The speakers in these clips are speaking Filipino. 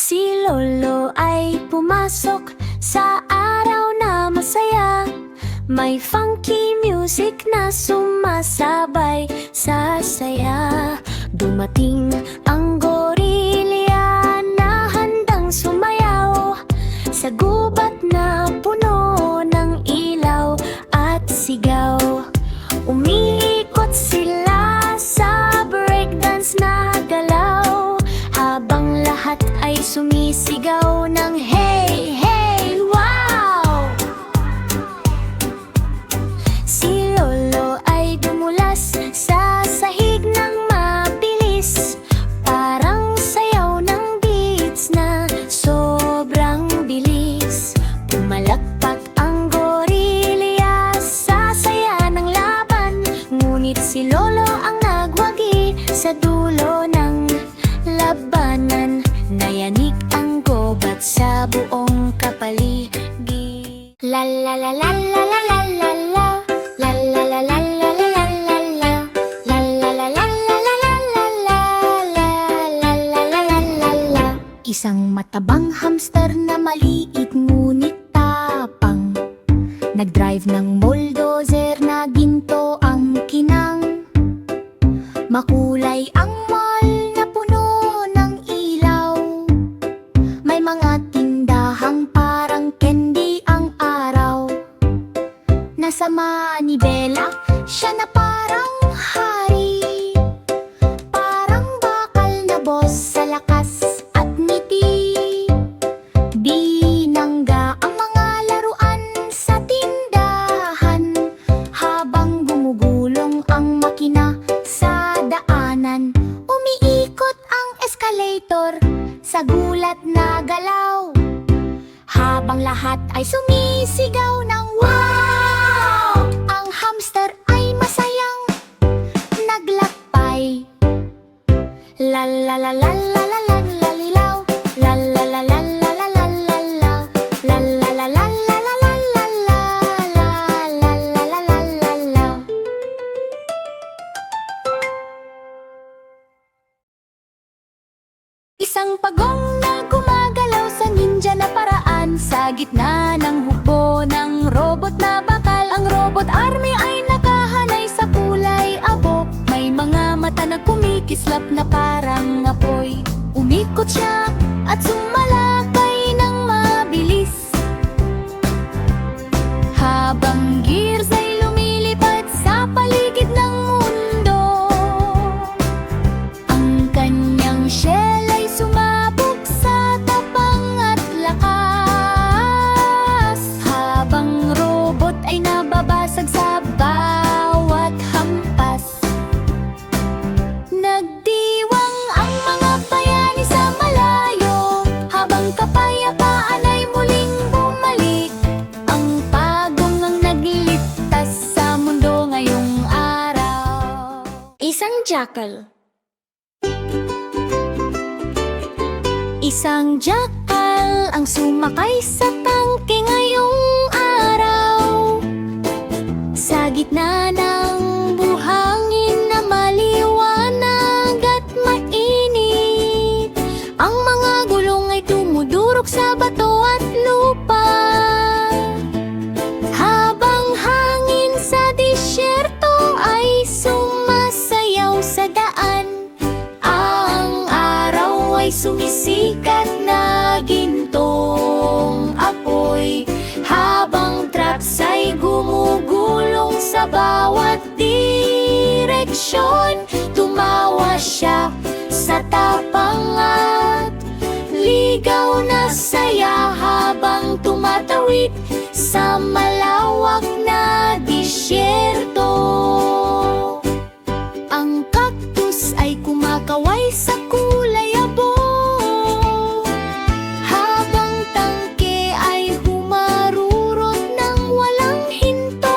Si Lolo ay pumasok sa araw na masaya. May funky music na sumasabay sa saya. Dumating ang gorilya na handang sumayaw sa gubat na puno ng ilaw at sigaw. Umiikot sila sa breakdance na galaw, habang lahat ay sumisigaw ng hey, hey, wow! Si Lolo ay dumulas sa sahig ng mabilis, parang sayaw ng beats na sobrang bilis. Pumalakpak ang gorilya sa saya ng laban, ngunit si Lolo ang nagwagi sa dulo ng labanan. Nayanig ang gobat sa buong kapaligid. La la la la la la la la la. La la la la la la la la la. La la la la la la la la la. La la la la la la. Isang matabang hamster na maliit ngunit tapang, nagdrive ng bulldozer na ginto ang kinang. Makulay ang mall na puno ng ilaw, may mga tindahang parang candy ang araw. Nasa manibela siya na parang hari, parang bakal na boss sa lakas at ngiti. Binangga ang mga laruan sa tindahan, habang gumugulong ang makina sa daanan. Umiikot ang escalator sa gulat na galaw, habang lahat ay sumisigaw ng wow! Ang hamster ay masayang naglakbay. La la la la la la la la lilaw. La la la la la la la la la. La la la la la la la la la. La la la la la la la. Isang pagong na gumagalaw sa ninja na paraan, sa gitna ng hukbo ng robot na bakal. Ang robot army ay nakahanay sa kulay abo, may mga mata na kumikislap na parang apoy. Umikot siya at sumalakay ng mabilis, habang gears ay lumilipad sa paligid ng mundo. Ang kanyang shell ay sumabog sa tapang at lakas, habang robot ay nababasag sa bawat hampas. Nagdiwang ang mga bayani sa malayo, habang kapayapaan ay muling bumalik. Ang pagong ang nagliligtas sa mundo ngayong araw. Isang jackal. Isang jackal ang sumakay sa tangke ngayong araw, sa gitna ng buhangin na maliwanag at mainit. Ang mga gulong ay dumudurog sa bato at lupa, habang hangin sa disyerto ay sumasayaw sa daan. Ang araw ay sumisikat na gintong apoy, habang trucks ay gumugulong sa bawat direksyon. Tumawa siya sa tapang at ligaw na saya, habang tumatawid sa malawak na disyerto. Ang cactus ay kumakaway sa kulay abo, habang tangke ay humarurot ng walang hinto.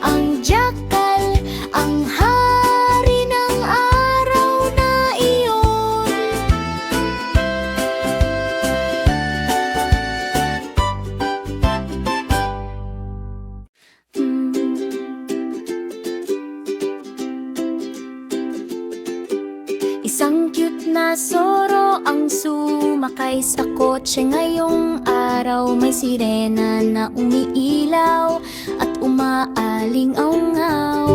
Ang jackal, ang hari ng araw na iyon. ang sumakay sa kotse ngayong araw. May sirena na umiilaw at umaaling-aungaw.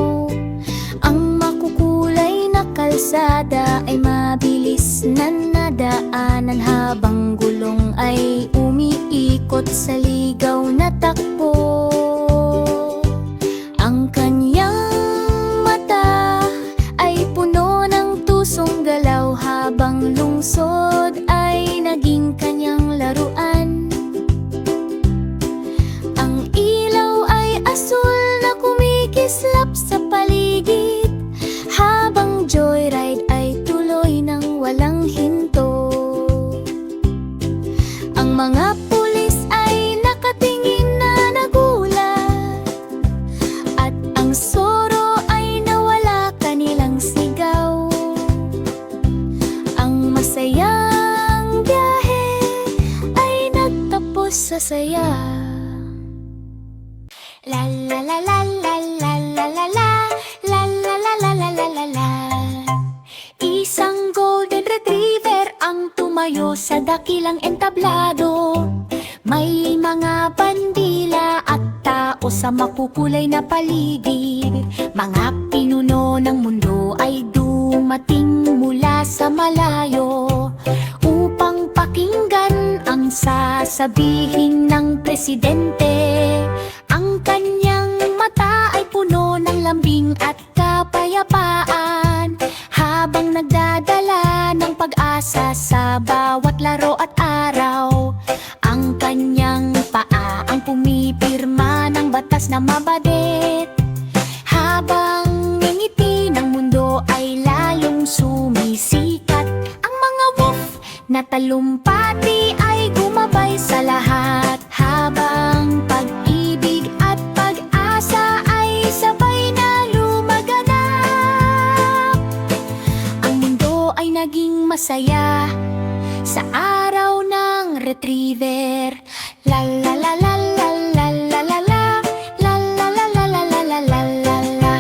Ang makukulay na kalsada ay mabilis na nadaanan, habang gulong ay umiikot sa ligaw na takbo. Ang kanyang mata ay puno ng tusong galaw, habang lungsod ay naging kanyang laruan. Ang ilaw ay asul na kumikislap sa paligid, habang joyride ay tuloy ng walang hinto. Ang mga pulis ay nakatingin na nagulat, at ang soro ay nawala kanilang sigaw. Ang masayang biyahe ay nagtapos sa saya. La la la la la la la la la la la la la la la la la. Isang golden retriever ang tumayo sa dakilang entablado. May mga bandila at tao sa makukulay na paligid. Mga pinuno ng mundo ay dumating mula sa malayo upang pakinggan ang sasabihin ng presidente. Ang kanyang mata ay puno ng lambing at kapayapaan, habang nagdadala ng pag-asa sa bawat laro at araw. Ang kanyang paa ang pumipirma ng batas na mabadit, habang ngiti ng mundo ay lalong sumisikat. Ang mga wolf na talumpati ay gumabay sa lahat, habang pag-ibig at pag-asa ay sabay na lumaganap. Ang mundo ay naging masaya sa araw ng retriever. La la la la la la la la la la la la la la la la la la la.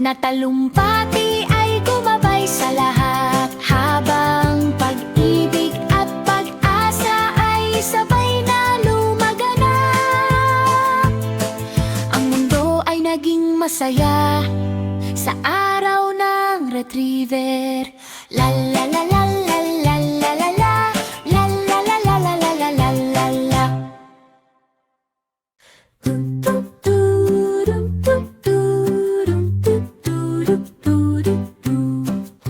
Na talumpati ay gumabay sa lahat, habang pag-ibig at pag-asa ay sabay na lumaganap. Ang mundo ay naging masaya sa araw ng retriever. La la la la la la la la la la la la la la la la la la la.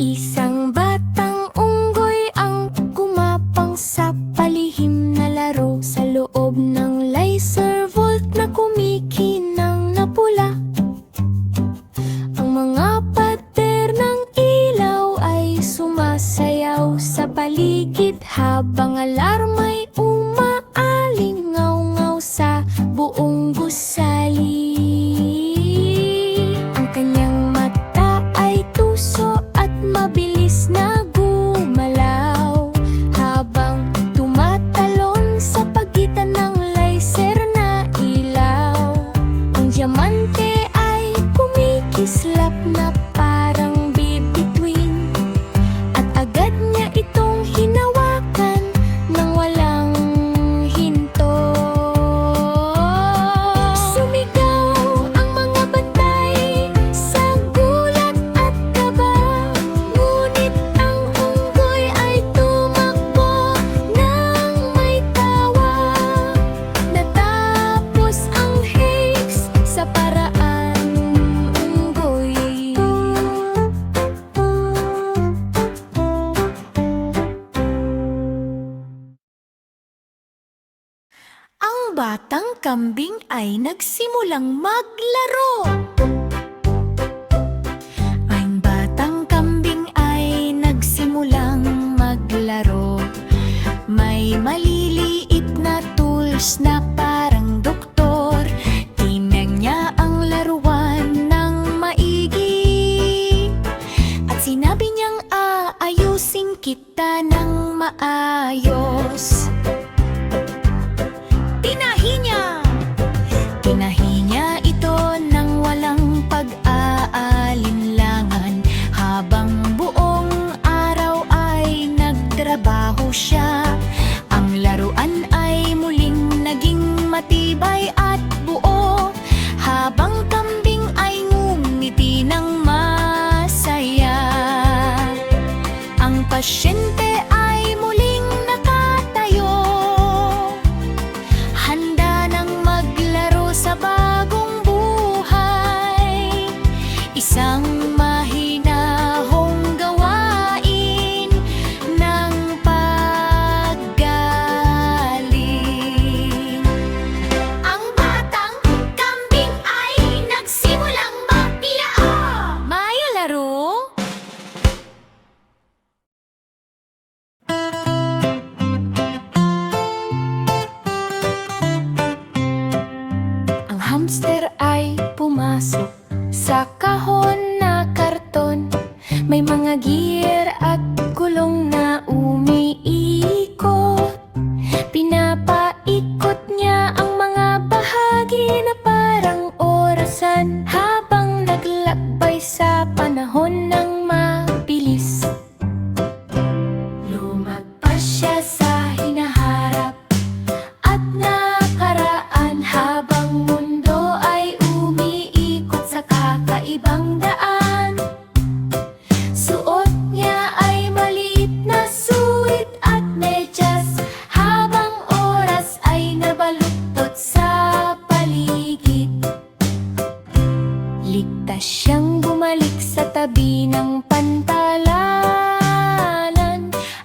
Isang batang unggoy ang gumapang sa palihim na laro, sa loob ng laser vault na kumikinang na pula. Ang mga pader ng ilaw ay sumasayaw sa paligid, habang alarma'y umaalingaw-ngaw sa buong gusali. Ang kanyang mata ay tuso at mabilis na gumalaw, habang tumatalon sa pagitan ng laser na ilaw. Ang diamante ay kumikislap na parang bibituin, at agad niya itong hinawakan ng walang hinto. Sumigaw ang mga bantay sa gulat at kaba, ngunit ang unggoy ay tumakbo nang may tawa. Natapos ang haze sa paraan unggoy. Ang batang kambing ay nagsimulang maglaro. Ang batang kambing ay nagsimulang maglaro. May maliliit na tools na parang doktor. hamster ay pumasok sa kahon na karton. May mga gear at gulong na umiikot. Pinapaikot niya ang mga bahagi na parang orasan, habang naglakbay sa panahon ng mabilis. Lumagpas siya sa hinaharap at nakaraan, habang mundo ay umiikot sa kakaibang daan. Suot niya ay maliit na suit at medyas, habang oras ay nabaluktot sa paligid. Ligtas siyang bumalik sa tabi ng pantalanan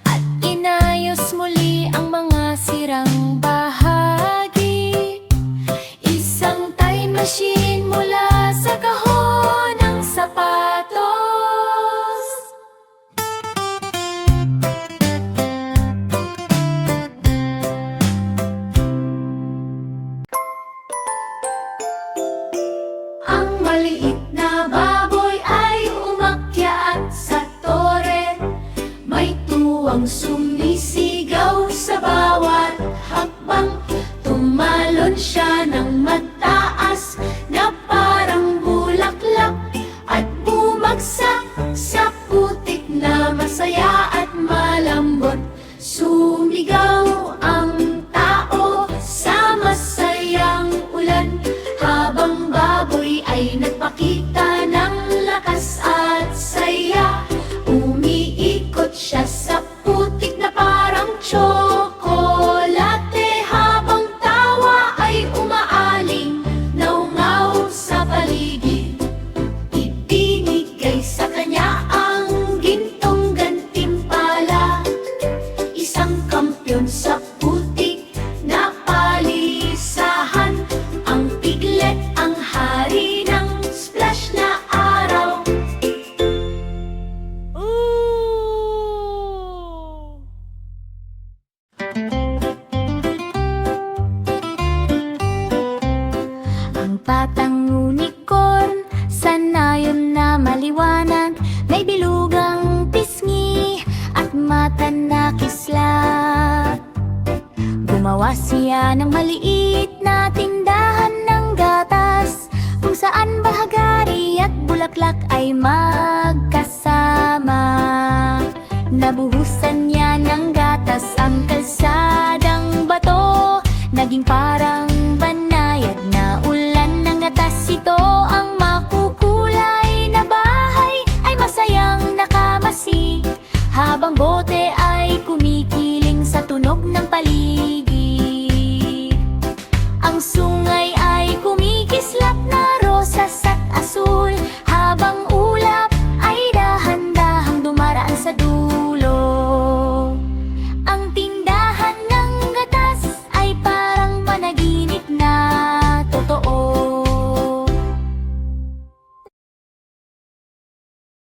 at inayos muli ang mga sirang bahagi. Isang time machine mula sa kahon ng sapatos. Ang maliit na baboy ay umakyat sa tore. May tuwang sumisigaw sa bawat hakbang. Tumalon siya ng mataas na parang bulaklak at bumagsak sa putik na masaya at malambot. Sumigaw ang tao sa masayang ulan, habang baboy ay nagpakita ng lakas at saya. Umiikot siya sa putik na parang tsokolate, habang tawa ay umaaling naungaw sa paligid. Ibinigay sa kanya ang gintong gantimpala, isang kampyon sa putik na palisahan. Ang piglet ang hari ng splash na araw. Ang batang unicorn, sanayon na maliwanag, may bilugang pisngi at mata na kislat. Gumawa siya ng maliit na tindahan ng gatas, kung saan bahagari at bulaklak ay magkasama. Nabuhusan niya ng gatas ang kalsadang bato, naging parang